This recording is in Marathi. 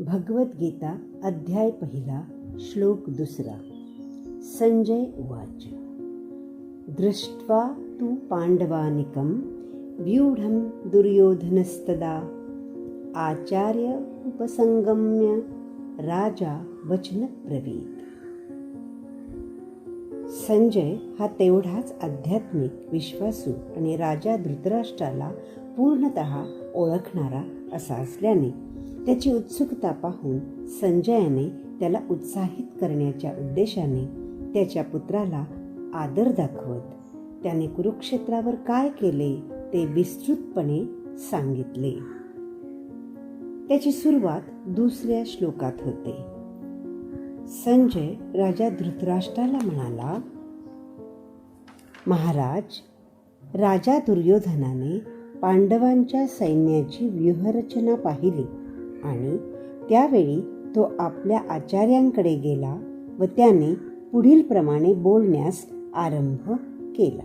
भगवद्गीता अध्याय 1 श्लोक 2. संजय उवाच. दृष्ट्वा तु पाण्डवानिकं व्यूढं दुर्योधनस्तदा आचार्य उपसंगम्य राजा वचन ब्रवीत. संजय हा तेवढाच आध्यात्मिक, विश्वासू आणि राजा धृतराष्ट्राला पूर्णतः ओळखणारा असा असल्याने त्याची उत्सुकता पाहून संजयाने त्याला उत्साहित करण्याच्या उद्देशाने त्याच्या पुत्राला आदर दाखवत त्याने कुरुक्षेत्रावर काय केले ते विस्तृतपणे सांगितले. त्याची सुरुवात 2 श्लोकात होते. संजय राजा धृतराष्ट्राला म्हणाला, महाराज, राजा दुर्योधनाने पांडवांच्या सैन्याची व्यूहरचना पाहिली आणि त्यावेळी तो आपल्या आचार्यांकडे गेला व त्याने पुढील प्रमाणे बोलण्यास आरंभ केला.